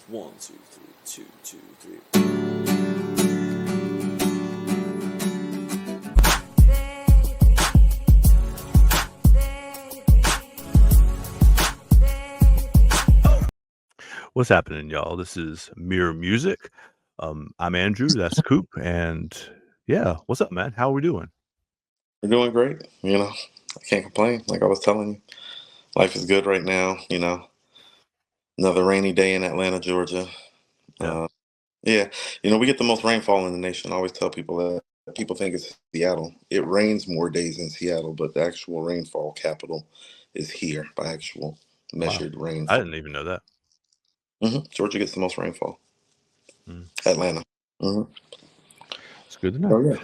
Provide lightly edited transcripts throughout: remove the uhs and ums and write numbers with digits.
One, two, three, two, three. What's happening, y'all? This is Mirror Music. I'm Andrew. That's Coop, and yeah, what's up, man? How are we doing? We're doing great. I can't complain. Like I was telling you, life is good right now. Another rainy day in Atlanta, Georgia. Yeah. Uh, yeah, we get the most rainfall in the nation. I always tell people that. People think it's Seattle. It rains more days in Seattle, but the actual rainfall capital is here by actual Wow. measured I rainfall. didn't even know that. Georgia gets the most rainfall. Mm, Atlanta. hmm it's good to know. Oh yeah.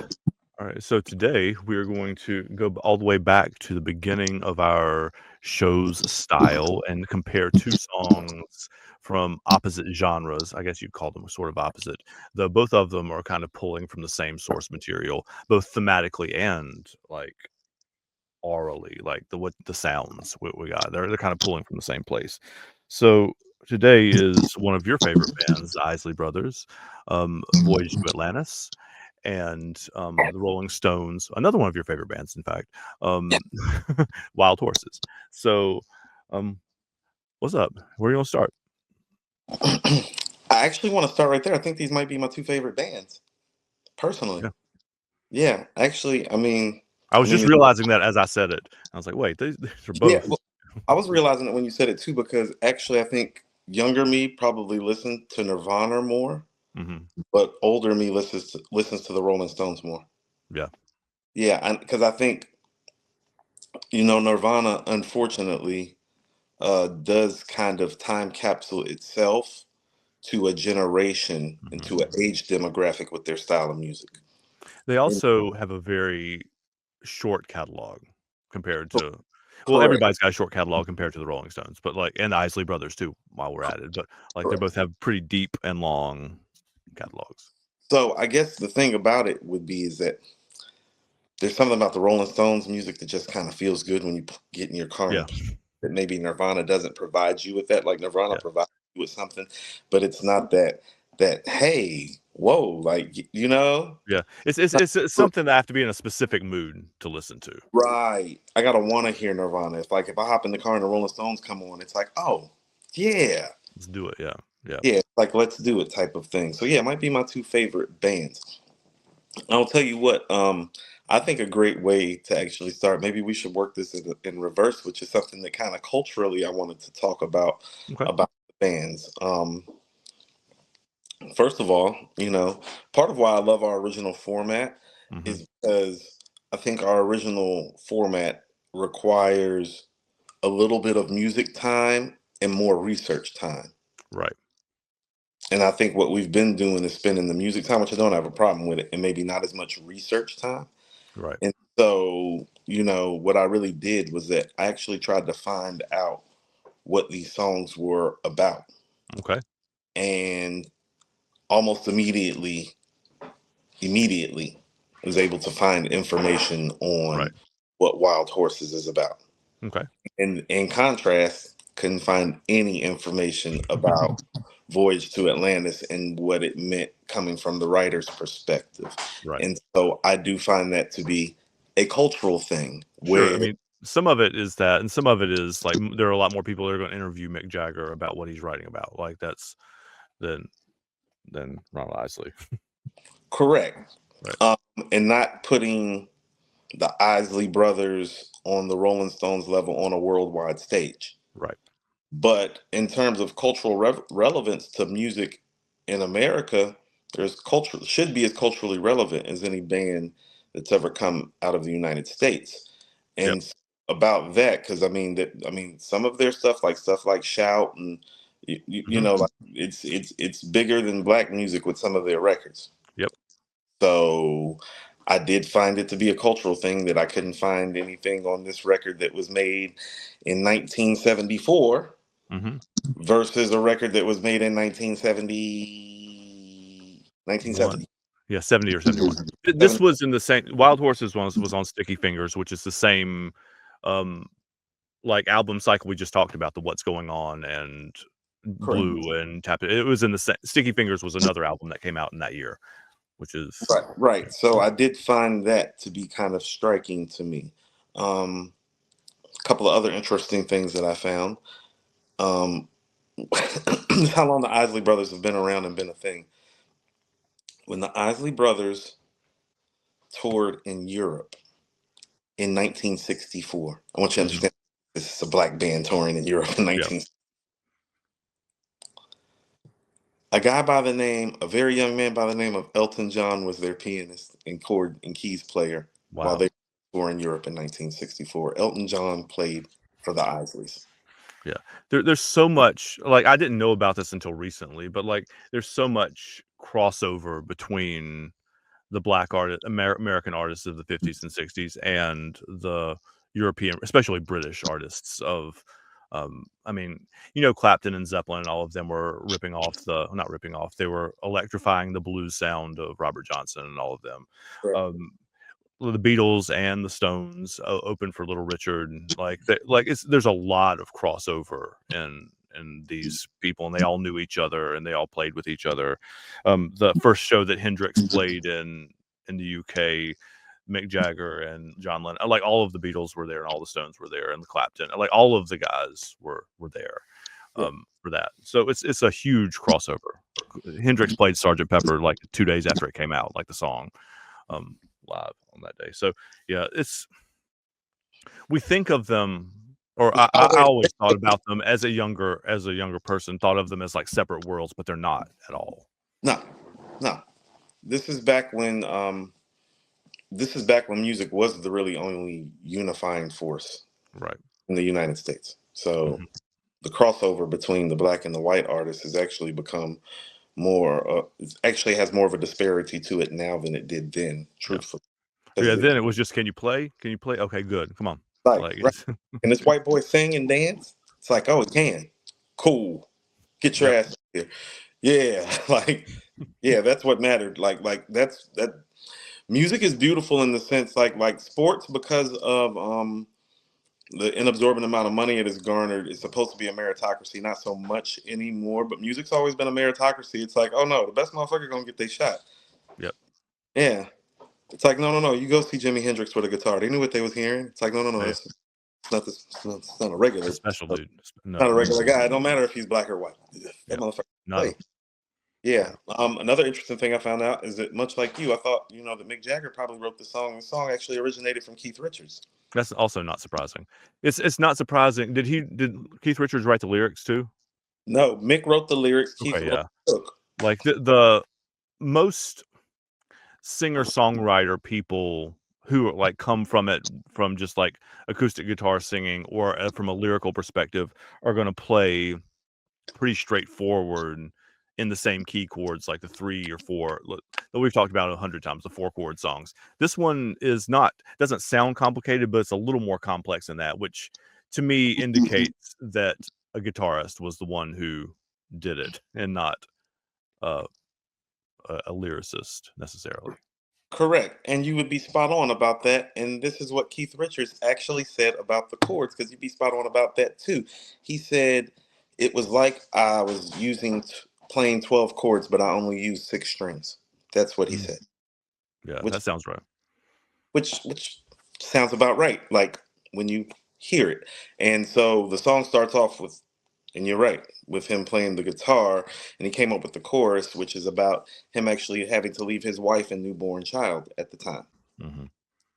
All right. So today we are going to go all the way back to the beginning of our show's style and compare two songs from opposite genres. I guess you'd call them sort of opposite, though both of them are kind of pulling from the same source material, both thematically and like aurally, like what the sounds we got. They're kind of pulling from the same place. So today is one of your favorite bands, the Isley Brothers, Voyage to Atlantis, and the Rolling Stones, another one of your favorite bands, in fact, um, Wild Horses. So, um, what's up? Where are you gonna start? I actually want to start right there. I think these might be my two favorite bands, personally. Yeah, Yeah, actually, I I was just mean, realizing that as I said it. I was like, wait, these are yeah. both. Well, I was realizing it when you said it too, because actually, I think younger me probably listened to Nirvana more, Hmm. but older me listens to the Rolling Stones more. Yeah, Yeah, because I think Nirvana, unfortunately, does kind of time capsule itself to a generation and hmm. to an age demographic with their style of music. They And also have a very short catalog compared co- to well, correct, everybody's got a short catalog compared to the Rolling Stones, but, like and the Isley Brothers too, while we're at it, but, like, they correct. both have pretty deep and long catalogs. So I guess the thing about it would be is that there's something about the Rolling Stones music that just kind of feels good when you get in your car Yeah, and that maybe Nirvana doesn't provide you with that. Like Nirvana yeah, provides you with something, but it's not that hey, whoa, like yeah. It's something that I have to be in a specific mood to listen to. right. I gotta want to hear Nirvana. If I hop in the car and the Rolling Stones come on, it's like, oh yeah, Let's do it, yeah, yeah. yeah, like let's do it type of thing. So yeah, it might be my two favorite bands. I'll tell you what, I think a great way to actually start, maybe we should work this in reverse, which is something that kind of culturally I wanted to talk Okay. about the bands. First of all, part of why I love our original format Mhm. is because I think our original format requires a little bit of music time and more research time. Right, And I think what we've been doing is spending the music time, which I don't have a problem with it, and maybe not as much research time. right. And so, what I really did was that I actually tried to find out what these songs were about. Okay. And almost immediately was able to find information Right. on what Wild Horses is about. Okay. And in contrast, couldn't find any information about Voyage to Atlantis and what it meant coming from the writer's perspective. Right. And so I do find that to be a cultural thing Sure, I where mean, some of it is that, and some of it is, like, there are a lot more people that are gonna interview Mick Jagger about what he's writing about, like, that's than Ronald Isley. correct. Right, Um, and not putting the Isley brothers on the Rolling Stones level on a worldwide stage. right. But in terms of cultural relevance to music in America, there's culture should be as culturally relevant as any band that's ever come out of the United States. Yep. And about that, because I mean, some of their stuff like Shout and Mhm. like it's bigger than black music with some of their records. Yep. So I did find it to be a cultural thing that I couldn't find anything on this record that was made in 1974 Mhm. versus a record that was made in 1. 1970. Yeah, 70 or 71. This 70. was in the same Wild Horses was on Sticky Fingers, which is the same, um, like, album cycle we just talked about, the What's Going On and Correct. Blue and Tap. It was in the Sticky Fingers was another album that came out in that year, which is Right. So I did find that to be kind of striking to me. A couple of other interesting things that I found. Um, how long the Isley brothers have been around and been a thing. When the Isley brothers toured in Europe in 1964, I want you to understand this is a black band touring in Europe in 19. A very young man by the name of Elton John was their pianist and chord and keys player while wow. they were in Europe in 1964. Elton John played for the Isleys. Yeah. There's so much, like, I didn't know about this until recently, but like there's so much crossover between the black American artists of the 50s and 60s and the European, especially British artists of I mean, Clapton and Zeppelin and all of them were not ripping off, they were electrifying the blues sound of Robert Johnson and all of them. Correct. Um, the Beatles and the Stones opened for Little Richard, and there's a lot of crossover in these people, and they all knew each other and they all played with each other. The first show that Hendrix played in the UK, Mick Jagger and John Lennon, like all of the Beatles were there, and all the Stones were there, and the Clapton, like all of the guys were there for that. So it's a huge crossover. Hendrix played Sgt. Pepper like 2 days after it came out, like the song. Live on that day. So yeah, we think of them, or I always thought about them as a younger person, thought of them as like separate worlds, but they're not at all. No. This is back when music was the really only unifying force Right. in the United States. So the crossover between the black and the white artists has actually become more it actually has more of a disparity to it now than it did then, truthfully. Yeah, then it was just, can you play? Okay, good. Come on. Like, right. And this white boy sing and dance? It's like, oh, it can. Cool. Get your ass here. Yeah. That's what mattered. That music is beautiful in the sense like sports, because of the inabsorbent amount of money it has garnered, is supposed to be a meritocracy, not so much anymore. But music's always been a meritocracy. It's like, oh no, the best motherfucker gonna get their shot. Yep. Yeah. It's like, no. You go see Jimi Hendrix with a guitar. They knew what they was hearing. It's like, no. Yeah. It's not a regular. It's a special dude. Not a regular guy. It don't matter if he's black or white. That motherfucker play. Yeah. Another interesting thing I found out is that, much like you, I thought that Mick Jagger probably wrote the song. The song actually originated from Keith Richards. That's also not surprising. It's not surprising. Did Keith Richards write the lyrics too? No, Mick wrote the lyrics. Keith wrote the hook. Like the most singer-songwriter people who like come from just like acoustic guitar singing or from a lyrical perspective are going to play pretty straightforward in the same key chords, like the 3 or 4 that we've talked about 100 times, the 4-chord songs. This one doesn't sound complicated, but it's a little more complex than that, which to me indicates that a guitarist was the one who did it and not a lyricist necessarily. Correct. And you would be spot on about that. And this is what Keith Richards actually said about the chords, because you'd be spot on about that too. He said it was like I was playing 12 chords, but I only used 6 strings. That's what he said. Yeah, that sounds right. Which sounds about right, like when you hear it. And so the song starts off with, and you're right, with him playing the guitar, and he came up with the chorus, which is about him actually having to leave his wife and newborn child at the time.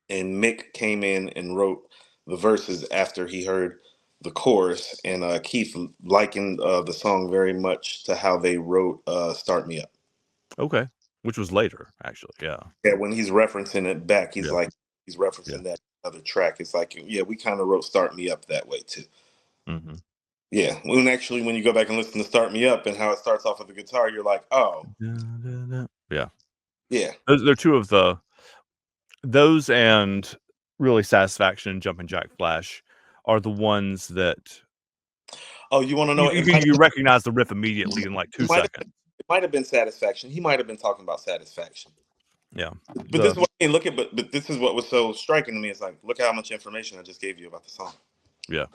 And Mick came in and wrote the verses after he heard the chorus, and Keith likened the song very much to how they wrote "Start Me Up." Okay, which was later, actually. Yeah, when he's referencing it back, he's referencing that other track. It's like, we kind of wrote "Start Me Up" that way too. Yeah, when you go back and listen to "Start Me Up" and how it starts off with the guitar, you're like, oh, yeah. They're two of those, and really Satisfaction, Jumpin' Jack Flash are the ones that. Oh, you want to know? You recognize the riff immediately in like 2 seconds. It might have been Satisfaction. He might have been talking about Satisfaction. Yeah, but this is what but this is what was so striking to me. It's like, look how much information I just gave you about the song. Yeah.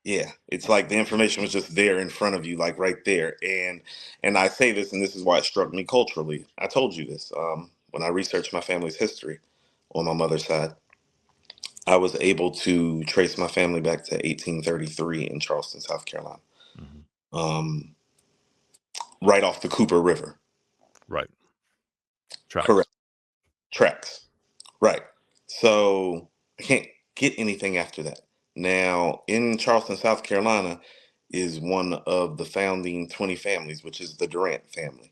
Yeah, it's like the information was just there in front of you, like right there. And I say this, and this is why it struck me culturally. I told you this when I researched my family's history on my mother's side. I was able to trace my family back to 1833 in Charleston, South Carolina, Mhm. um, right off the Cooper River. Right. Tracks. Correct. Tracks. Right. So I can't get anything after that. Now, in Charleston, South Carolina, is one of the founding 20 families, which is the Durant family.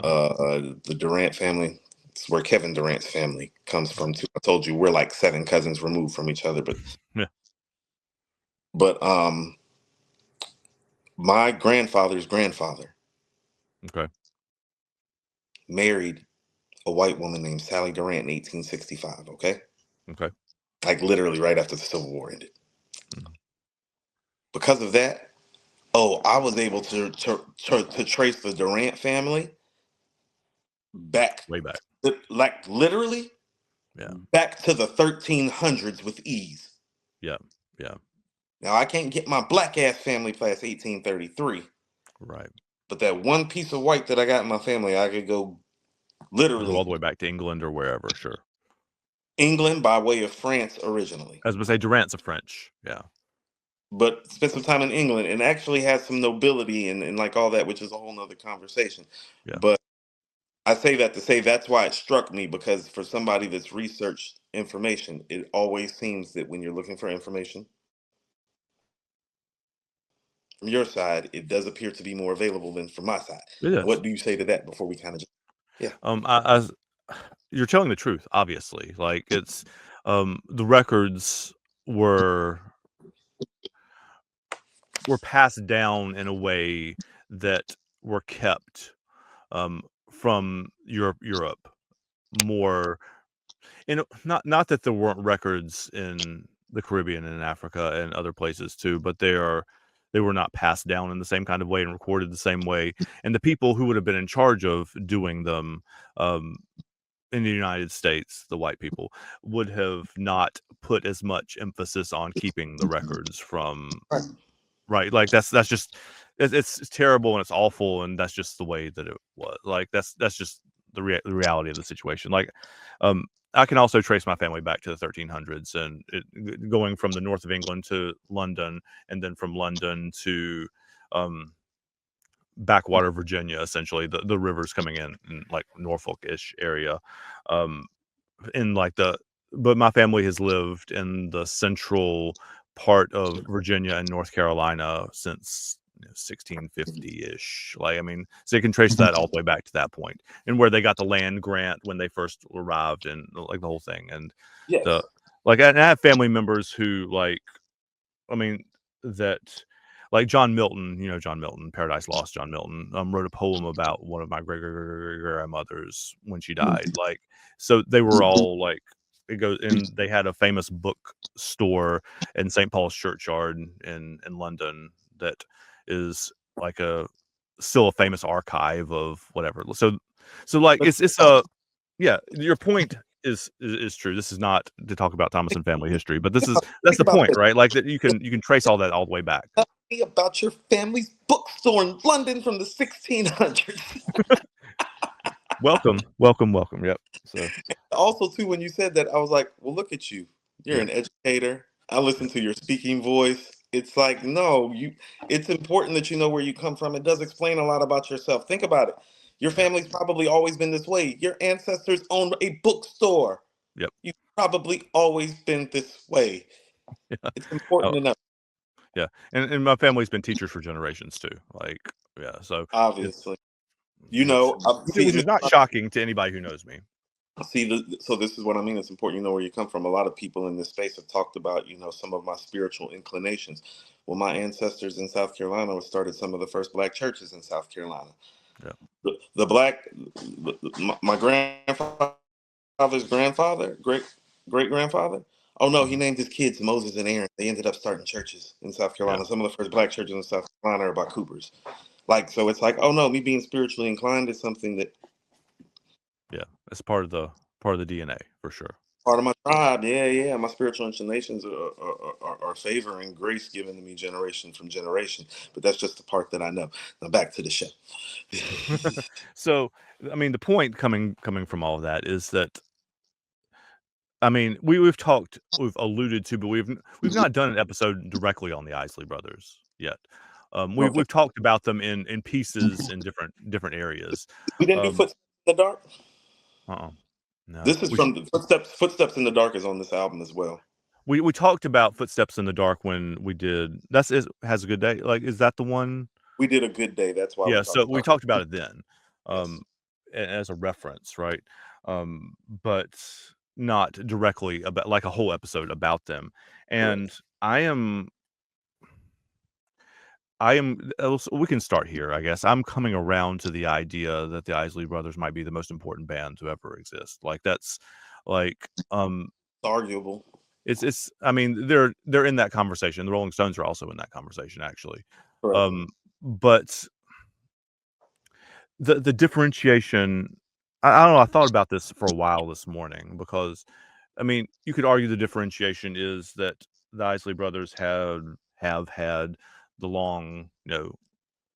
Mhm. The Durant family, it's where Kevin Durant's family comes Right. from too. I told you we're like 7 cousins removed from each other, but Yeah. but my grandfather's grandfather Okay. married a white woman named Sally Durant in 1865. Okay, Okay. like literally right after the Civil War ended. Mhm. Because of that, oh, I was able to trace the Durant family back, Way back. like literally Yeah. back to the 1300s with ease. Yeah. Yeah. Now I can't get my black ass family past 1833, Right. but that one piece of white that I got in my family, I could go Go all literally the way back to England or wherever. Sure. England by way of France originally, As we say, Durant's a French. Yeah. but spent some time in England and actually has some nobility and like all that, which is a whole nother conversation. Yeah. But I say that to say that's why it struck me, because for somebody that's researched information, it always seems that when you're looking for information from your side, it does appear to be more available than from my side. It And what is. do you say to that before we kind of just, yeah. As you're telling the truth, obviously. Like it's the records were passed down in a way that were kept from Europe more. And not that there weren't records in the Caribbean and in Africa and other places too, but they were not passed down in the same kind of way and recorded the same way. And the people who would have been in charge of doing them um, in the United States, the white people, would have not put as much emphasis on keeping the records from. Right. Right, like, that's just it's terrible and it's awful, and that's just the way that it was. Like, that's just the reality of the situation. Like, um, I can also trace my family back to the 1300s and going from the north of England to London, and then from London to, um, backwater Virginia, essentially, the rivers coming in like, Norfolk-ish area, um, in like the but my family has lived in the central part of Virginia and North Carolina since 1650-ish. Like, I mean, so you can trace that all the way back to that point, and where they got the land grant when they first arrived, and like the whole thing. And the Yes. like, and I have family members who like, I mean, that like John Milton, John Milton, Paradise Lost, John Milton, wrote a poem about one of my great grandmothers when she died. Like, so they were all like, it goes, and they had a famous bookstore in St. Paul's Churchyard in London that is like a still a famous archive of whatever. So like it's a yeah, your point is true. This is not to talk about Thomas and family history, but that's Think the about point, this. right? Like that you can trace all that all the way back. Tell me about your family's bookstore in London from the 1600s. Welcome, welcome, welcome. Yep. So Also, too, when you said that, I was like, well, look at you. You're yeah, an educator. I listen yeah, to your speaking voice. It's like, no, it's important that you know where you come from. It does explain a lot about yourself. Think about it. Your yeah, family's probably always been this way. Your ancestors owned a bookstore. yep. You've probably always been this way. Yeah. It's important Oh, to know, yeah. And my family's been teachers for generations too. Like, yeah. So it's obviously. which See, which is not shocking to anybody who knows me. so this is what I mean. It's important you know where you come from. A lot of people in this space have talked about, some of my spiritual inclinations. Well, my ancestors in South Carolina started some of the first black churches in South Carolina. Yeah. The black, my grandfather's grandfather, great grandfather. Oh no, he Mhm. named his kids Moses and Aaron. They ended up starting churches in South Yeah. Carolina. Some of the first black churches in South Carolina are by Coopers. Like, so it's like, oh no, me being spiritually inclined is something that Yeah. It's part of the DNA for sure. Part of my tribe. Yeah, yeah. My spiritual inclinations are favoring grace given to me generation from generation. But that's just the part that I know. Now back to the show. So, I mean, the point coming from all of that is that, I mean, we've alluded to, but we've not done an episode directly on the Isley brothers yet. Okay. We've talked about them in pieces in different areas. We didn't do Um, Footsteps in the Dark. uh-uh. No, This is from the Footsteps in the Dark is on this album as well. we talked about Footsteps in the Dark when we did Has a Good Day. Like, is that the one? We did A Good Day. That's why we Yeah, so talked we about talked about it then, yes. um, as a reference, right? But not directly about like a whole episode about them. Correct. And we can start here, I guess. I'm coming around to the idea that the Isley Brothers might be the most important band to ever exist. Like that's like It's arguable. it's I mean, they're in that conversation. The Rolling Stones are also in that conversation, actually. Correct. But the differentiation, I don't know, I thought about this for a while this morning because, I mean, you could argue the differentiation is that the Isley Brothers have had the long,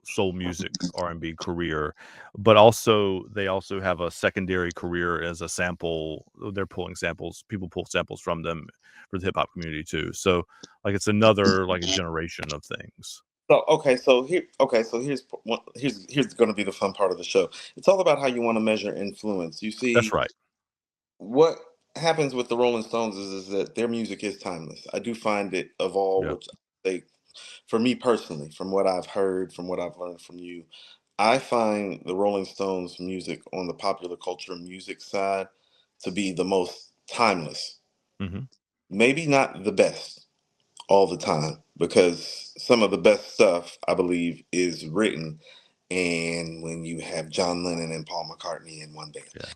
soul music R&B career, but also they also have a secondary career as a sample. They're pulling samples. People pull samples from them for the hip hop community too. So like it's another like a generation of things. So here's going to be the fun part of the show. It's all about how you want to measure influence. You That's see, right. what happens with the Rolling Stones is that their music is timeless. I do find it of all, Yeah. which they, for me personally, from what I've heard, from what I've learned from you, I find the Rolling Stones music on the popular culture music side to be the most timeless. Hmm. Maybe not the best all the time, because some of the best stuff I believe is written and when you have John Lennon and Paul McCartney in one band. Yeah.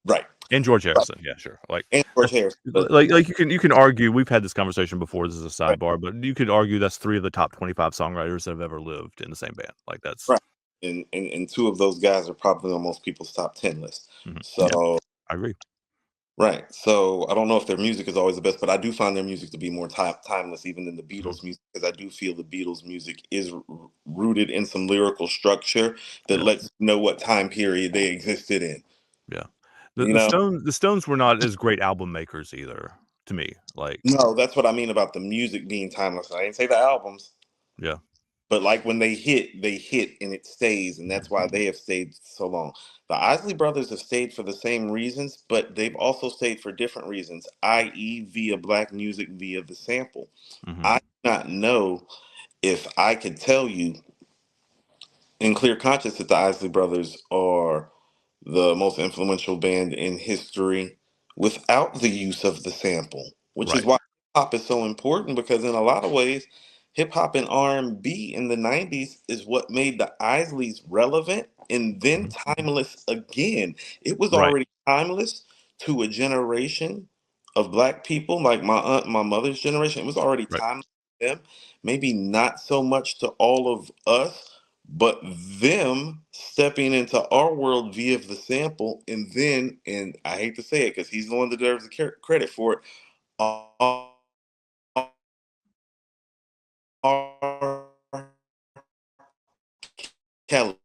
Right. And George Right. Harrison. Yeah, sure. Like And George that's Harrison. But like you can argue, we've had this conversation before, this is a right, sidebar, but you could argue that's 3 of the top 25 songwriters that have ever lived in the same band. Like that's right. And two of those guys are probably on most people's top 10 list. yeah, So I agree. right. So I don't know if their music is always the best, but I do find their music to be more timeless even than the Mhm. Beatles music, because I do feel the Beatles music is rooted in some lyrical structure that Yeah. lets you know what time period they existed in. Yeah. You know? The Stones were not as great album makers either to me. Like, No, that's what I mean about the music being timeless. I didn't say the albums, yeah. but like when they hit and it stays, and that's why they have stayed so long. The Isley brothers have stayed for the same reasons, but they've also stayed for different reasons, i.e., via black music, via the sample. Mhm. I do not know if I could tell you in clear conscience that the Isley brothers are the most influential band in history without the use of the sample, which is Right. why hip hop is so important, because in a lot of ways, hip hop and R&B in the 90s is what made the Isleys relevant and then Mhm. timeless again. It was Right. already timeless to a generation of black people, like my aunt, my mother's generation. It was already Right. timeless to them. Maybe not so much to all of us, but them stepping into our world via the sample, and then, and I hate to say it because he's the one that deserves the credit for it, R. Kelly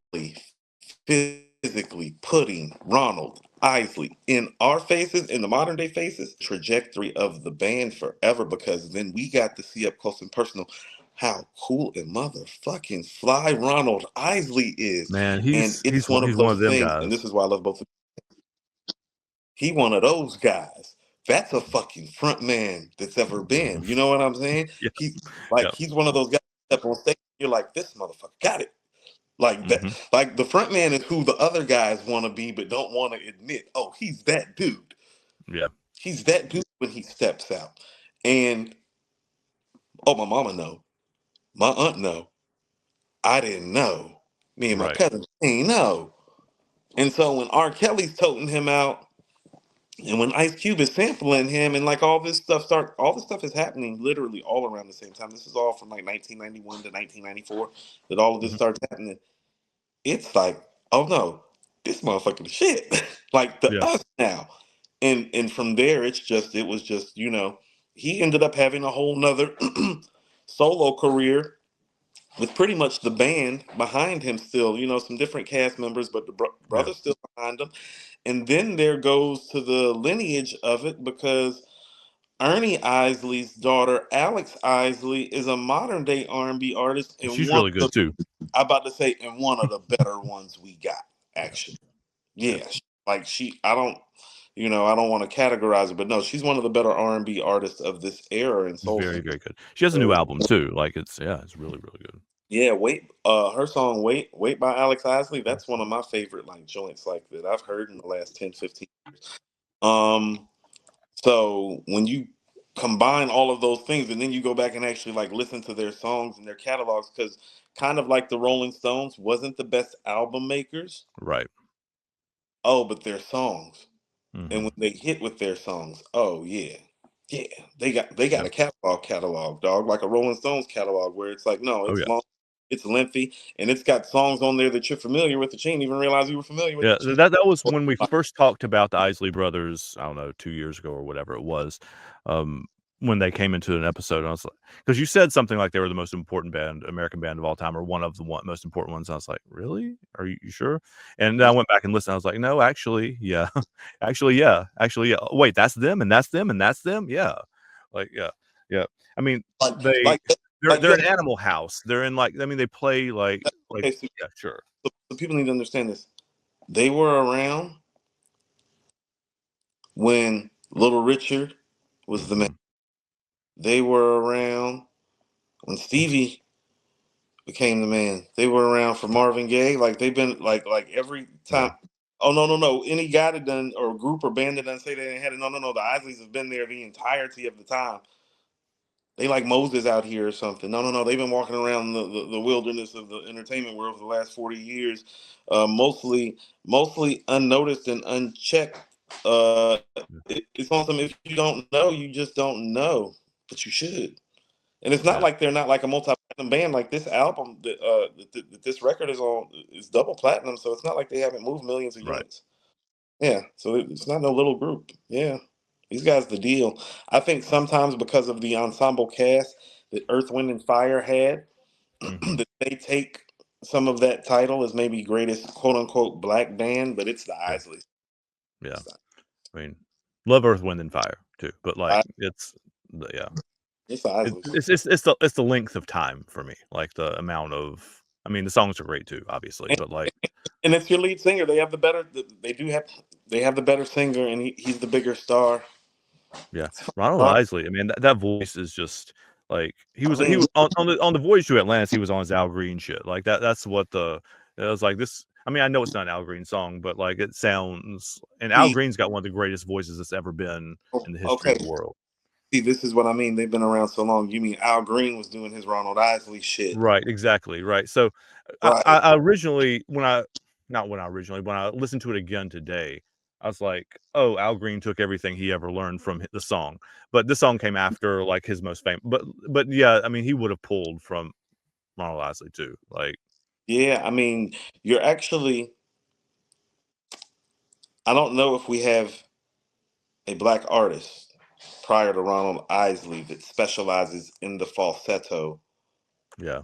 physically putting Ronald Isley in our faces, in the modern day faces, trajectory of the band forever, because then we got to see up close and personal how cool and motherfucking fly Ronald Isley is. Man, And it's one he's of one those of them things, and guys. this is why I love both of he one of those guys. That's a fucking front man that's ever been. You know what I'm saying? Yeah. He Yeah. he's one of those guys that step on stage, you're like, this motherfucker got it. Like that, Mhm. like the front man is who the other guys want to be, but don't want to admit. Oh, he's that dude. Yeah. He's that dude when he steps out. And oh, my mama know, my aunt know. I didn't know. Me and my Right. cousin ain't know. And so when R. Kelly's toting him out, and when Ice Cube is sampling him, and like all this stuff is happening literally all around the same time. This is all from like 1991 to 1994 that all of this Mhm. starts happening. It's like, oh no, this motherfucking shit. Like the Yeah. us now. and from there it was just, he ended up having a whole nother solo career with pretty much the band behind him still, some different cast members, but the Yeah. brother still behind him. And then there goes to the lineage of it, because Ernie Isley's daughter, Alex Isley, is a modern day R&B artist, And and she's really good too. I'm about to say, and one of the better ones we got, Yeah. actually. Yeah. Yeah, like I don't want to categorize it, but no, she's one of the better R&B artists of this era in soul. Very, very good. She has a new album too. Like it's really, really good. Yeah, her song Wait by Alex Isley, that's one of my favorite like joints like that I've heard in the last 10, 15 years. So when you combine all of those things and then you go back and actually like listen to their songs and their catalogs, because kind of like the Rolling Stones wasn't the best album makers, Right. but their songs. And Hmm. when they hit with their songs, oh yeah. Yeah. They got Yeah. a catalog, dog, like a Rolling Stones catalog, where it's like, no, Oh it's yeah. long, it's lengthy, and it's got songs on there that you're familiar with that you didn't even realize you were familiar with. Yeah, that was when we first talked about the Isley Brothers, I don't know, 2 years ago or whatever it was, um, when they came into an episode, and I was like, because you said something like they were the most important American band of all time, or one of the most important ones. I was like, "Really? Are you sure?" And then I went back and listened. I was like, "No, actually, yeah. Actually, yeah. Oh, wait, that's them, and that's them, and that's them? Yeah." Like, yeah, yeah. I mean, like they like like they're an Animal House. They're in, like, I mean, they play, like okay, so, yeah, sure. so people need to understand this. They were around when Little Richard was the man. Mhm. They were around when Stevie became the man. They were around for Marvin Gaye. Like they've been like every Yeah. time. Oh no. Any guy that done, or group or band that done say they ain't had it. No. The Isleys have been there the entirety of the time. They like Moses out here or something. No. They've been walking around the wilderness of the entertainment world for the last 40 years, mostly unnoticed and unchecked. It's awesome. If you don't know, you just don't know, but you should. And it's not Yeah. like they're not like a multi-platinum band. Like this album that this record is on is double platinum, so it's not like they haven't moved millions of Right. units. Yeah, so it's not no little group. Yeah, these guys the deal. I think sometimes because of the ensemble cast that Earth, Wind, and Fire had, Mhm. that they take some of that title as maybe greatest quote unquote black band, but it's the Yeah. Isleys. Yeah. It's the, I mean, love Earth, Wind, and Fire too, but, like, yeah. it's the Isleys. It's the length of time for me, like, the amount of I mean, the songs are great too, obviously, but, like And it's your lead singer. They have the better. They have the better singer, and he's the bigger star. yeah. Ronald Ron- Isley, I mean, that voice is just, like, I he mean, was on the Voyage to Atlantis, he was on his Al Green shit, like, that's what it was like this I mean, I know it's not an Al Green song, but, like, it sounds and Al see, Green's got one of the greatest voices that's ever been in the history okay. of the world. See, this is what I mean. They've been around so long. You mean Al Green was doing his Ronald Isley shit, Right, exactly, right. So, right? I originally when I not when I originally when I listened to it again today, I was like, "Oh, Al Green took everything he ever learned from the song." But this song came after, like, his most famous but yeah, I mean, he would have pulled from Ronald Isley too, like Yeah, I mean, you're actually. I don't know if we have a black artist prior to Ronald Isley that specializes in the falsetto. yeah,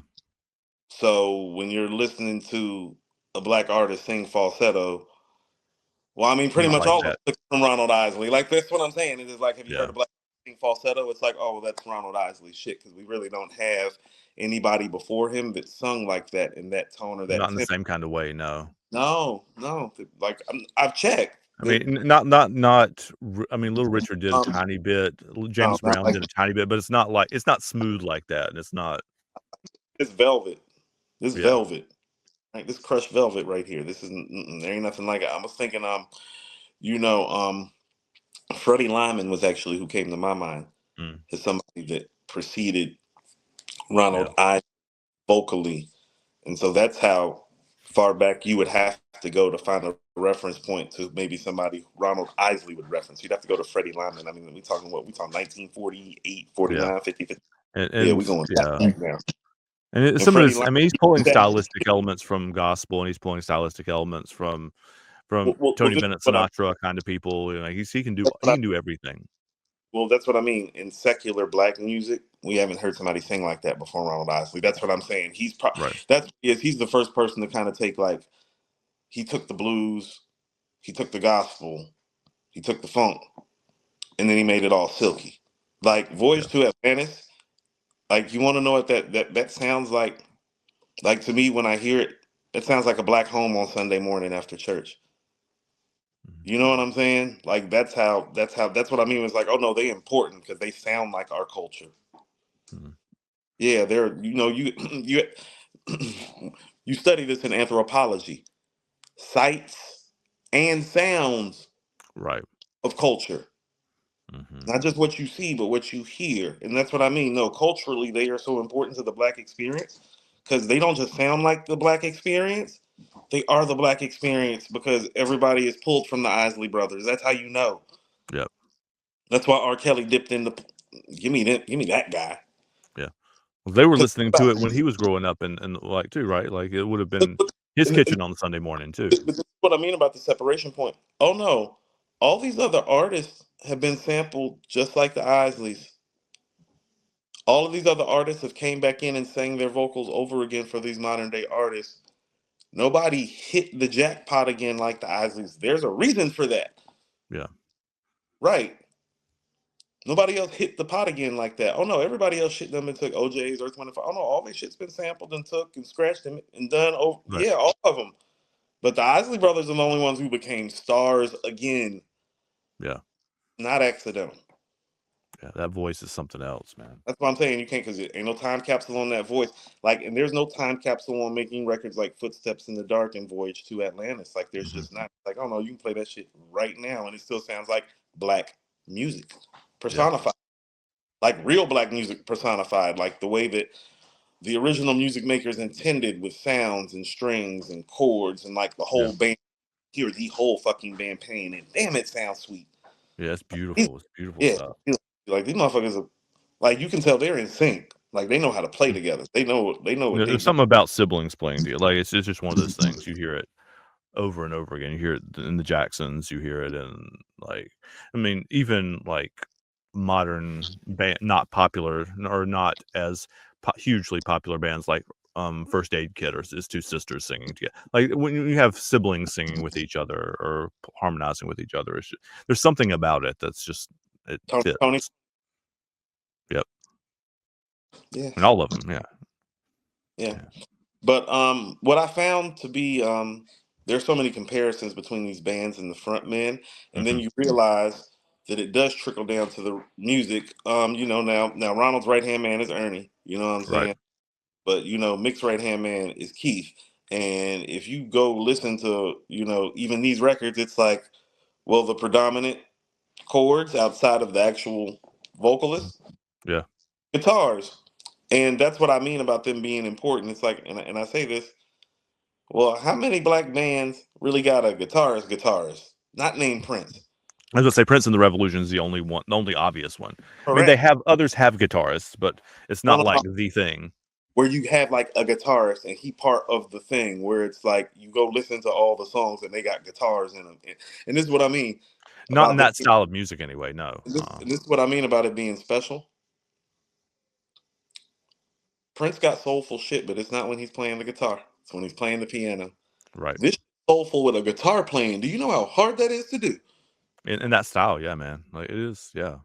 So when you're listening to a black artist sing falsetto, well, I mean, pretty not much like all of that. it from Ronald Isley. Like that's what I'm saying. It is like, have you heard Yeah, a black sing falsetto? It's like, oh, well, that's Ronald Isley shit, because we really don't have anybody before him that sung like that in that tone or that not in the tempo. same kind of way, no. No. Like I've checked. I mean, not I mean, Little Richard did a Um, tiny bit, no, James not Brown like did a tiny bit, but it's not smooth like that, and it's not this velvet. This yeah, velvet. Right, this crushed velvet right here. This is there ain't nothing like it. I was thinking, you know, Freddie Lyman was actually who came to my mind mm, as somebody that preceded yeah, Ronald I vocally, and so that's how far back you would have to go to find a reference point to maybe somebody Ronald Isley would reference. You'd have to go to Freddie Lyman. I mean, we talking 1948, yeah, 49, 50, 50. Yeah, we and going yeah. back now. And And some of Freddie his Lyman, I mean, he's pulling stylistic elements from gospel, and he's pulling stylistic elements from from Well, Tony this is Bennett, what I Sinatra kind of people. You know, he can do that's what he I can do everything. well, that's what I mean. In secular black music, we haven't heard somebody sing like that before. Ronald Isley. That's what I'm saying. Right. He's the first person to kind of take like he took the blues, he took the gospel, he took the funk, and then he made it all silky. Like Yeah. Voyage to Atlantis. Like you want to know what that sounds like? Like to me, when I hear it, it sounds like a black home on Sunday morning after church. Mhm. You know what I'm saying? Like that's what I mean. It's like, oh no, they important because they sound like our culture. Mhm. Yeah, they're you you study this in anthropology. Sights and sounds Right. of culture. Mhm. Not just what you see, but what you hear. And that's what I mean. No, culturally they are so important to the black experience because they don't just sound like the black experience. They are the black experience because everybody is pulled from the Isley brothers. That's how you know. Yep. That's why R. Kelly dipped in the give me that guy. Yeah. Well, they were 'Cause listening to it when he was growing up and like too, right? Like it would have but, been but, his and kitchen on Sunday morning too. this is what I mean about the separation point. Oh no, all these other artists have been sampled just like the Isleys. All of these other artists have came back in and sang their vocals over again for these modern day artists. Nobody hit the jackpot again like the Isleys. There's a reason for that, Yeah. right? Nobody else hit the pot again like that. Oh no, everybody else shit them and took OJ's Earth, Wind and Fire. Oh no, all this shit's been sampled and took and scratched and done. Oh Right. yeah, all of them. But the Isley brothers are the only ones who became stars again, Yeah. not accidental. Yeah. That voice is something else, man. That's what I'm saying. You can't because ain't no time capsule on that voice. Like, and there's no time capsule on making records like Footsteps in the Dark and Voyage to Atlantis. Like, there's Mhm. just not. Like, oh no, you can play that shit right now, and it still sounds like black music Yeah. personified, like real black music personified, like the way that the original music makers intended with sounds and strings and chords and like the Yeah. whole band. Hear the whole fucking band playing, and damn, it sounds sweet. Yeah. It's beautiful. It's beautiful Yeah, stuff. like these motherfuckers are like you can tell they're in sync. Like they know how to play together. They know what they There's do. something about siblings playing together. Like it's just one of those things. You hear it over and over again. You hear it in the Jacksons. You hear it in like, I mean, even like modern band, not popular or not as hugely popular bands like First Aid Kit or his two sisters singing together. Like when you have siblings singing with each other or harmonizing with each other, there's something about it that's just it Tony, fits. Yep, yeah, and all of them. Yeah, yeah. yeah. But what I found to be there's so many comparisons between these bands and the front men, and then Hmm. you realize that it does trickle down to the music. Now Ronald's right hand man is Ernie. You know what I'm Right. saying? But Mick's right hand man is Keith. And if you go listen to even these records, it's like, well, the predominant chords outside of the actual vocalist, Yeah. guitars. And that's what I mean about them being important. It's like, and I say this, well, how many black bands really got a guitarist, not named Prince? I was gonna say Prince and the Revolution is the only one, the only obvious one. I mean, Correct. others have guitarists, but it's No, not no, no. like the thing. Where you have like a guitarist and he part of the thing, where it's like you go listen to all the songs and they got guitars in them. And this is what I mean Not in about them. that style of music anyway, no. This is what I mean about it being special. Prince got soulful shit, but it's not when he's playing the guitar. It's when he's playing the piano. Right. This soulful with a guitar playing. Do you know how hard that is to do? In that style, yeah, man. Like, it is, yeah. Yeah.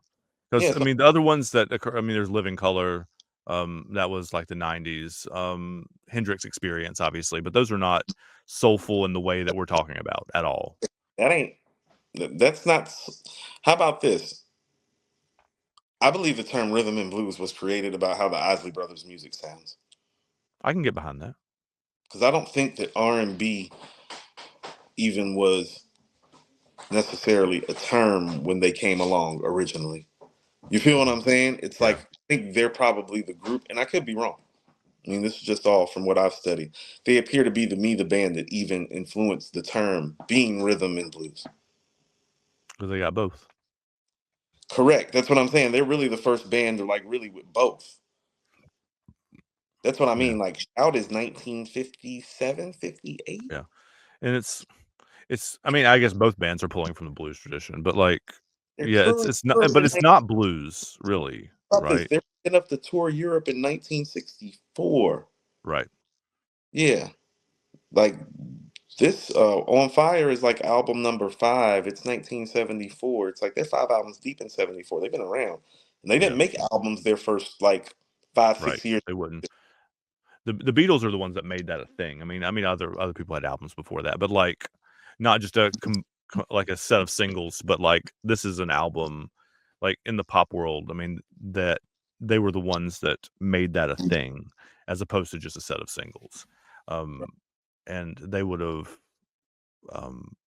Because I So mean, the other ones that occur, I mean, there's Living Color, that was like the '90s, Hendrix Experience, obviously, but those are not soulful in the way that we're talking about at all. that ain't. That's not. How about this? I believe the term rhythm and blues was created about how the Isley Brothers' music sounds. I can get behind that. Because I don't think that R&B even was necessarily a term when they came along originally. You feel what I'm saying? It's Yeah. like I think they're probably the group, and I could be wrong. I mean, this is just all from what I've studied. They appear to be the band that even influenced the term being rhythm and blues. Because they got both. Correct. That's what I'm saying. They're really the first band to like really with both. That's what I Yeah. mean. Like Shout is 1957, 58. Yeah. And I mean, I guess both bands are pulling from the blues tradition, but like, They're yeah, touring it's not, Europe but in it's not blues, really, about this. right? They're picking up to tour Europe in 1964. Right. Yeah, like this On Fire is like album number 5. It's 1974. It's like they're 5 albums deep in 74. They've been around, and they didn't Yeah. make albums their first like 5, Right. 6 years. They wouldn't. The Beatles are the ones that made that a thing. I mean, other people had albums before that, but like, not just like a set of singles, but like this is an album, like in the pop world. I mean, that they were the ones that made that a thing, as opposed to just a set of singles. Um, and they would have,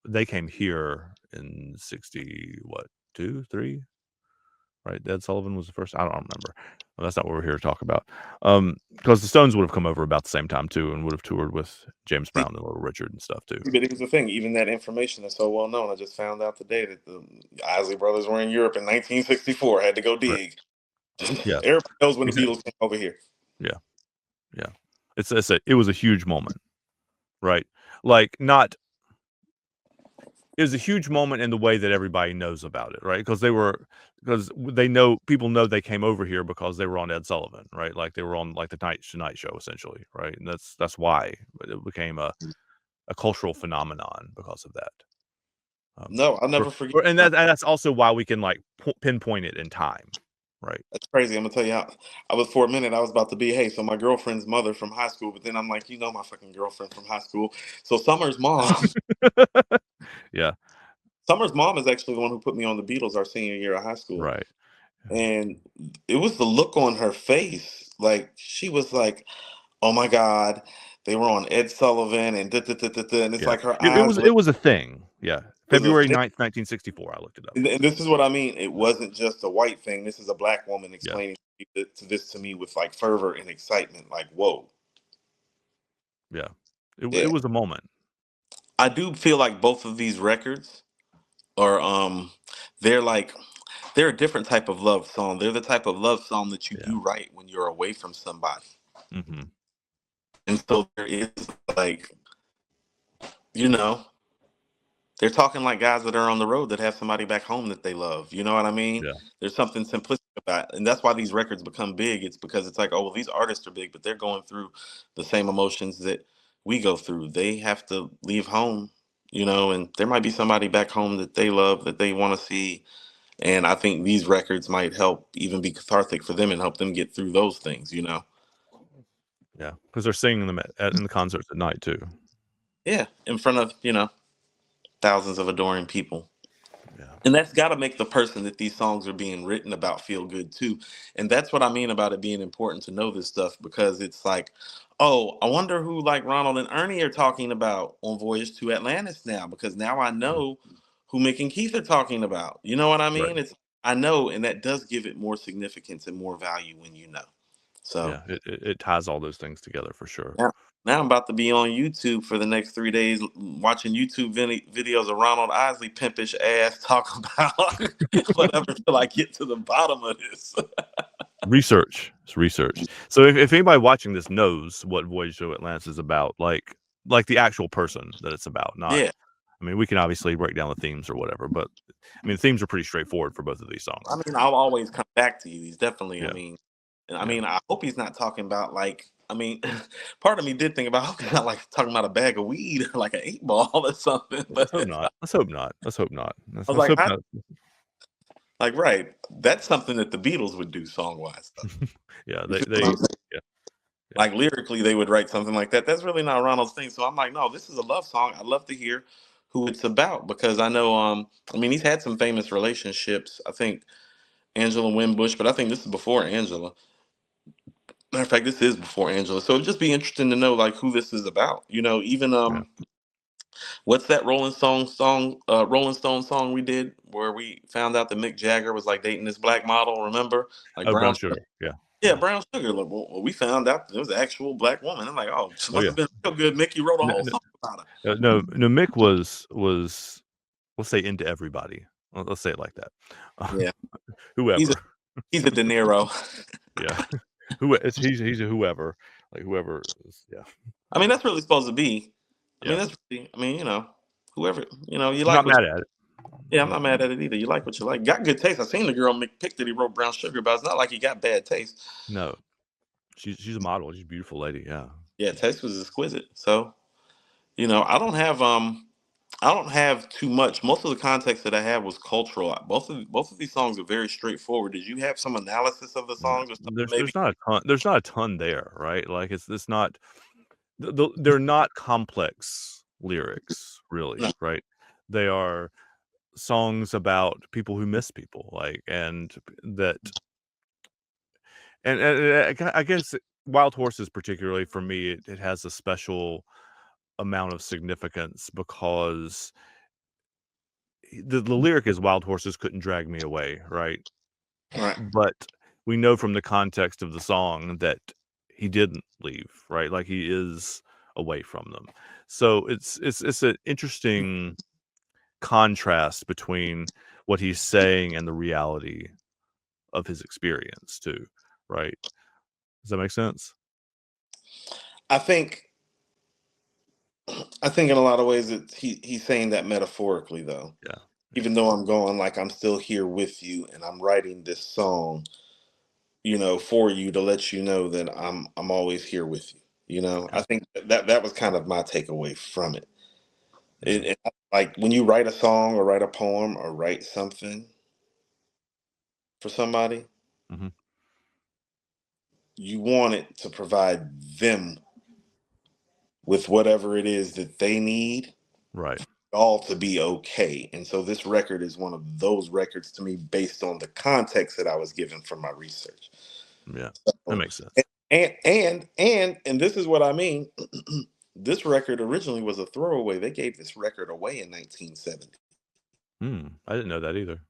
they came here in 60, what, 2, 3? Right? Ed Sullivan was the first. I don't remember. Well, that's not what we're here to talk about. Because the Stones would have come over about the same time too, and would have toured with James Brown and Little Richard and stuff too. But here's the thing: even that information is so well known. I just found out today that the Isley brothers were in Europe in 1964. I had to go Right. dig. Yeah. Everybody knows when the Exactly. Beatles came over here. Yeah. It was a huge moment, right? Like, not. It was a huge moment in the way that everybody knows about it, right? Because people know they came over here because they were on Ed Sullivan, right? Like they were on like the Tonight Show, essentially, right? And that's why it became a cultural phenomenon because of that. No, I'll never forget. And that's also why we can like pinpoint it in time, right? That's crazy. I'm gonna tell you how I was for a minute. I was about to be, hey, so my girlfriend's mother from high school, but then I'm like, you know, my fucking girlfriend from high school. So Summer's mom, Yeah, Summer's mom is actually the one who put me on the Beatles our senior year of high school, right. and it was the look on her face. Like she was like, oh my god, they were on Ed Sullivan and da, da, da, da, da, and it's Yeah, like her it eyes was lit. it was a thing. Yeah, It was a February thing. 9th, 1964. I looked it up. And this is what I mean. It wasn't just a white thing. This is a black woman Yeah, explaining this to me with like fervor and excitement. Like, whoa, yeah. yeah. It was a moment. I do feel like both of these records are they're like they're a different type of love song. They're the type of love song that you Yeah. do write when you're away from somebody. Mm-hmm. And so there is like, you know, they're talking like guys that are on the road that have somebody back home that they love. You know what I mean? Yeah, There's something simplistic about it. And that's why these records become big. It's because it's like, oh, well, these artists are big, but they're going through the same emotions that we go through. They have to leave home, you know, and there might be somebody back home that they love, that they want to see. And I think these records might help even be cathartic for them and help them get through those things, you know? yeah. Because they're singing them in the concerts at night too. Yeah, in front of, you know, thousands of adoring people. Yeah, And that's got to make the person that these songs are being written about feel good too. And that's what I mean about it being important to know this stuff, because it's like, oh, I wonder who like Ronald and Ernie are talking about on Voyage to Atlantis now, because now I mm, know who Mick and Keith are talking about. You know what I right. mean? I know, and that does give it more significance and more value when you know. So Yeah, it ties all those things together for sure. now I'm about to be on YouTube for the next 3 days, watching YouTube videos of Ronald Isley pimpish ass talk about whatever till I get to the bottom of this. Research. It's research. So if anybody watching this knows what Voyage to Atlantis is about, like the actual person that it's about, not. Yeah, I mean, we can obviously break down the themes or whatever, but I mean, the themes are pretty straightforward for both of these I songs. mean, I'll always come back to you. He's definitely, Yeah, I yeah. mean, I hope he's not talking about like, I mean, part of me did think about, I hope he's not like talking about a bag of weed or like an 8 ball or something. Let's But hope not. Let's hope not. Let's hope not. I was Let's like, hope not. like, right, that's something that the Beatles would do song wise. Yeah, You they feel they what I'm saying? yeah, yeah, Like lyrically, they would write something like that. That's really not Ronald's thing. So I'm like, no, this is a love song. I'd love to hear who it's about, because I know, I mean, he's had some famous relationships. I think Angela Winbush, but I think this is before Angela. Matter of fact, this is before Angela. So it'd just be interesting to know like who this is about. You know, even yeah. what's that Rolling Stone song we did where we found out that Mick Jagger was like dating this black model, remember? Like Oh, Brown. Brown Sugar. Yeah, Yeah, yeah. Brown Sugar. Like, well, we found out there was an actual black woman. I'm like, oh, she Oh must yeah. have been real good. Mickey wrote a No, whole no, song about her. no. Mick was let's say into everybody. Let's say it like that. Yeah, he's a Whoever. he's a De Niro. Yeah. He's a whoever. Like whoever is, yeah. I mean, that's really supposed to be. I mean, Yeah. that's really, I mean, you know, whoever, you I'm like not what. mad at it. Yeah, I'm not mad at it either. You like what you like. Got good taste. I seen the girl pick that he wrote Brown Sugar about. It's not like he got bad taste. No, she's a model. She's a beautiful lady. Yeah. Yeah, taste was exquisite. So, I don't have too much. Most of the context that I had was cultural. Both of these songs are very straightforward. Did you have some analysis of the No, songs or something maybe? there's not a ton there, right? Like it's not they're not complex lyrics, really, No. right? They are songs about people who miss people, like that and I guess Wild Horses, particularly for me, it has a special amount of significance because the lyric is "Wild horses couldn't drag me away," right? Right. But we know from the context of the song that he didn't leave, right? Like he is away from them. So it's an interesting contrast between what he's saying and the reality of his experience too, right? Does that make sense? I think I think in a lot of ways he's saying that metaphorically though. Yeah. Even though I'm going like I'm still here with you and I'm writing this song, for you to let you know that I'm always here with you. Yeah. I think that was kind of my takeaway from it. Yeah. Like when you write a song or write a poem or write something for somebody, Mhm. you want it to provide them with whatever it is that they need, Right. all to be okay. And so this record is one of those records to me based on the context that I was given from my research. Yeah. That So, makes sense. and this is what I mean. This record originally was a throwaway. They gave this record away in 1970. I didn't know that either.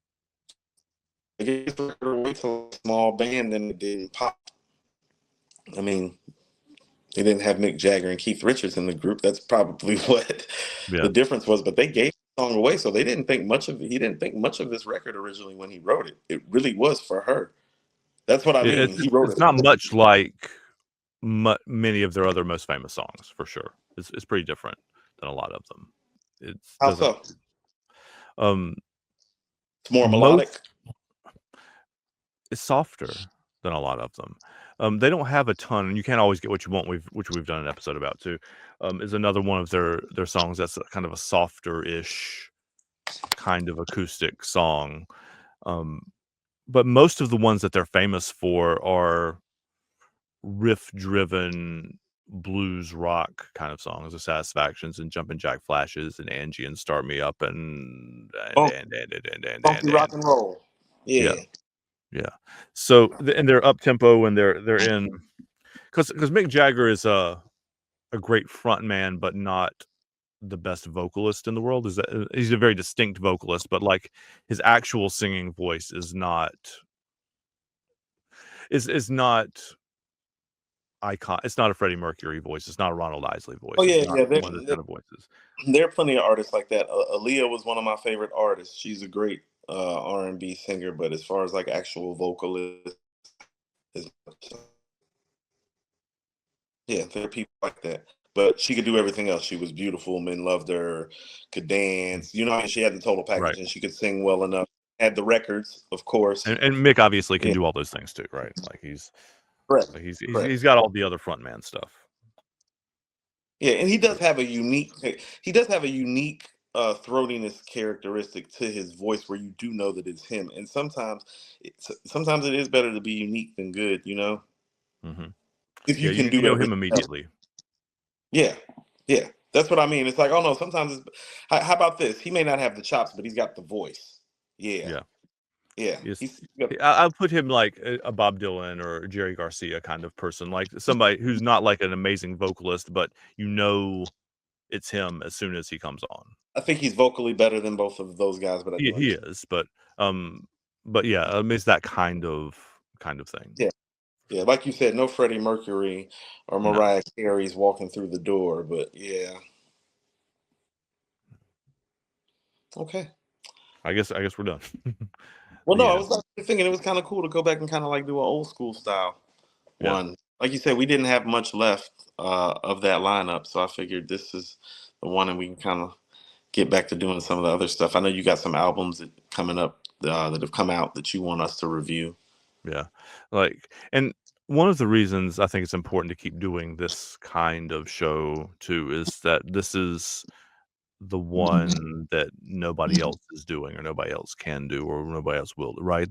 They gave this record away to a small band and it didn't pop. I mean, they didn't have Mick Jagger and Keith Richards in the group. That's probably what Yeah. the difference was. But they gave the song away, so they didn't think much of it. He didn't think much of this record originally when he wrote it. It really was for her. That's what I mean. He wrote It's it. not much like many of their other most famous songs, for sure. It's pretty different than a lot of them. It How doesn't. so? Um, It's more melodic. most It's softer than a lot of them. They don't have a ton, and you can't always get what you want. Which we've done an episode about too. Is another one of their songs that's kind of a softer-ish kind of acoustic song. Um, but most of the ones that they're famous for are riff-driven blues rock kind of songs, the Satisfactions and Jumpin' Jack Flashes and Angie and Start Me Up Funky rock and roll. yeah, Yeah. yeah. So and they're up tempo and they're in because Mick Jagger is a great front man, but not the best vocalist in the world. Is that he's a very distinct vocalist, but like his actual singing voice is not not icon. It's not a Freddie Mercury voice. It's not a Ronald Isley voice. Oh It's yeah, not yeah. one of those kind of voices. There are plenty of artists like that. Aaliyah was one of my favorite artists. She's a great R&B singer, but as far as like actual vocalist, is- yeah, there are people like that. But she could do everything else. She was beautiful. Men loved her. Could dance. She had the total Right. package, and she could sing well enough. Had the records, of course. And Mick obviously can Yeah, do all those things too, right? Like correct, he's correct. got all the other frontman stuff. Yeah, and he does Right. have a unique. He does have a unique throatiness characteristic to his voice, where you do know that it's him. And sometimes it is better to be unique than good. Mm-hmm. If Yeah, you can you do know him everything else. immediately. Yeah, yeah, that's what I mean. It's like, oh no, sometimes how about this? He may not have the chops, but he's got the voice. Yeah, Yeah. yeah. Yes. He's got, I'll put him like a Bob Dylan or Jerry Garcia kind of person, like somebody who's not like an amazing vocalist, but it's him as soon as he comes on. I think he's vocally better than both of those guys, but I do He understand. is, but yeah, it's that kind of thing. Yeah, yeah. Like you said, no Freddie Mercury or No, Mariah Carey's walking through the door, but yeah. Okay. I guess we're done. Well, no, I Yeah, was actually thinking it was kind of cool to go back and kind of like do an old school style yeah. one. Like you said, we didn't have much left of that lineup, so I figured this is the one, and we can kind of get back to doing some of the other stuff. I know you got some albums coming up that have come out that you want us to review. Yeah. And one of the reasons I think it's important to keep doing this kind of show too is that this is the one that nobody else is doing or nobody else can do or nobody else will, right?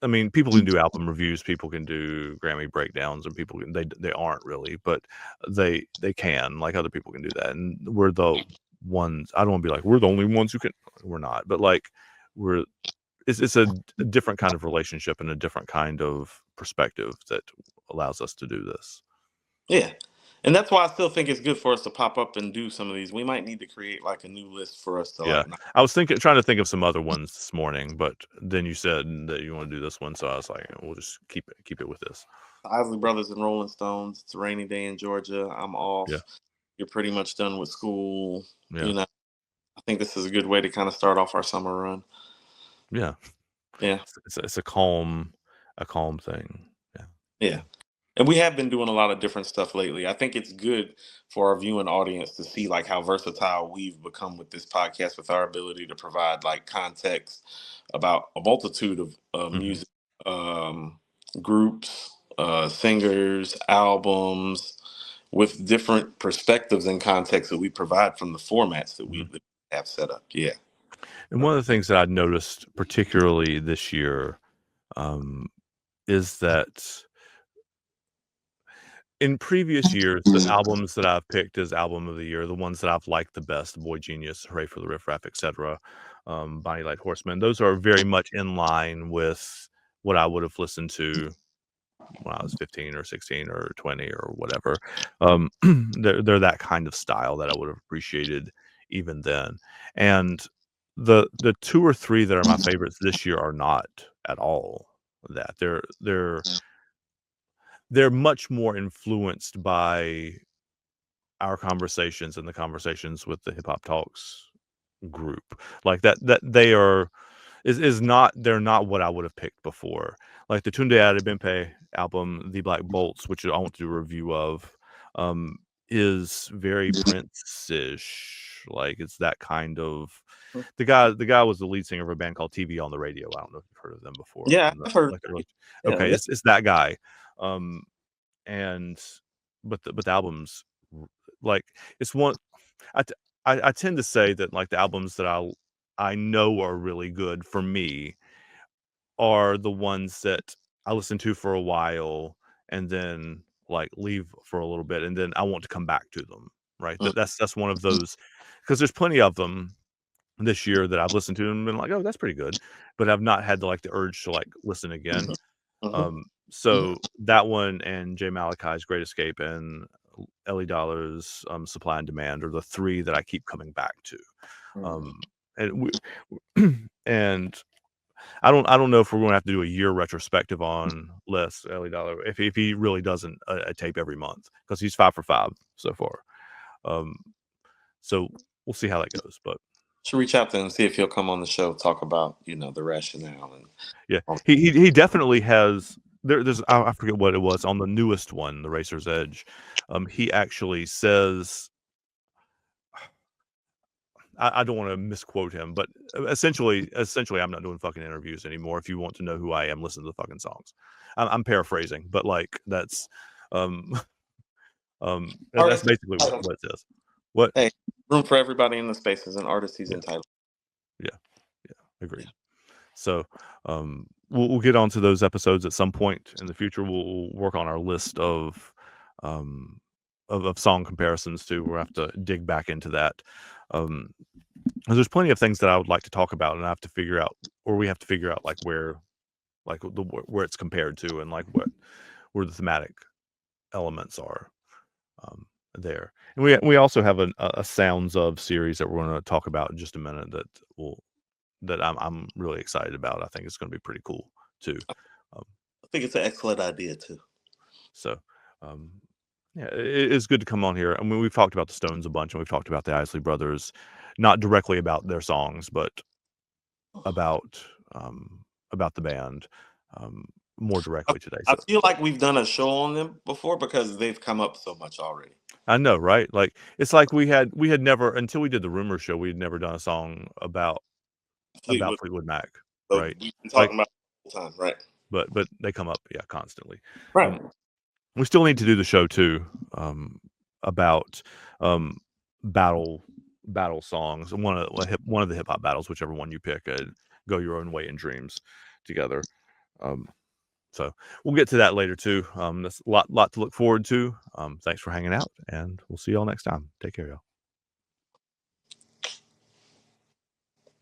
I mean, people can do album reviews, people can do Grammy breakdowns, or people can they aren't really, but they can, like other people can do that. And we're the ones. I don't want to be like we're the only ones who can. We're not, but like we're it's a different kind of relationship and a different kind of perspective that allows us to do this. Yeah. And that's why I still think it's good for us to pop up and do some of these. We might need to create like a new list for us to Yeah, like. I was trying to think of some other ones this morning, but then you said that you want to do this one, so I was like, we'll just keep it with this. Isley Brothers and Rolling Stones. It's a rainy day in Georgia. I'm off. Yeah, You're pretty much done with school. yeah, I think this is a good way to kind of start off our summer run. yeah. Yeah. It's a calm thing. Yeah, Yeah. And we have been doing a lot of different stuff lately. I think it's good for our viewing audience to see like how versatile we've become with this podcast, with our ability to provide like context about a multitude of hmm music groups, singers, albums, with different perspectives and context that we provide from the formats that hmm we have set up. Yeah. And one of the things that I've noticed, particularly this year, um, is that in previous years, the albums that I've picked as album of the year, the ones that I've liked the best, Boy Genius, Hooray for the Riff Raff, etc., Bonnie Light Horseman, those are very much in line with what I would have listened to when I was 15 or 16 or 20 or whatever. They're that kind of style that I would have appreciated even then. And the two or three that are my favorites this year are not at all that. They're much more influenced by our conversations and the conversations with the Hip Hop Talks group. Like that they are is not they're not what I would have picked before. Like the Tunde Adebimpe album, The Black Bolts, which I want to do a review of, um, is very Prince-ish. Like it's that kind of the guy was the lead singer of a band called TV on the Radio. I don't know if you've heard of them before. Yeah, From I've heard. like the early, Yeah, okay, yeah. it's that guy. Um, and but the albums like it's one I, t- I tend to say that like the albums that I know are really good for me are the ones that I listen to for a while and then like leave for a little bit and then I want to come back to them, right? Mm, That's one of those because there's plenty of them this year that I've listened to and been like, oh, that's pretty good, but I've not had the urge to like listen again. mhm, mhm, So that one and Jay Malachi's Great Escape and Ellie Dollar's Supply and Demand are the three that I keep coming back to. mhm. Um, and we, and I don't know if we're going to have to do a year retrospective on Les Ellie Dollar if he really doesn't a tape every month because he's 5 for 5 so far. Um, so we'll see how that goes. But Should reach out to him and see if he'll come on the show, talk about the rationale and. yeah, all- he definitely has. There's I forget what it was on the newest one, the Racer's Edge. He actually says I don't want to misquote him, but essentially, I'm not doing fucking interviews anymore. If you want to know who I am, listen to the fucking songs. I'm paraphrasing, but like um, that's Artist basically entitled. what it says. What? Hey, room for everybody in the spaces, and artist he's Yeah, entitled. yeah, yeah. Agreed. So, we'll get onto those episodes at some point in the future. We'll work on our list um, of song comparisons too. We'll have to dig back into that. 'Cause there's plenty of things that I would like to talk about, and I have to figure out, or we have to figure out, like where it's compared to, and like where the thematic elements are um, there. And we also have a sounds of series that we're going to talk about in just a minute that I'm really excited about. I think it's going to be pretty cool too. Um, I think it's an excellent idea too. so. Um, yeah, it's good to come on here. I mean, we've talked about the Stones a bunch, and we've talked about the Isley Brothers, not directly about their songs, but about about the band um, more I, directly today. I So feel like we've done a show on them before because they've come up so much already. I know, right? Like it's like we had never until we did the rumor show, we had never done a song about Fleetwood. Fleetwood Mac, So right? we've been Like, talking about it the whole time, right? but they come up, yeah, constantly. Right. We still need to do the show too, about um, battle songs. One of the hip hop battles, whichever one you pick. Go Your Own Way in Dreams together. So we'll get to that later too. That's a lot to look forward to. Thanks for hanging out, and we'll see y'all next time. Take care, y'all.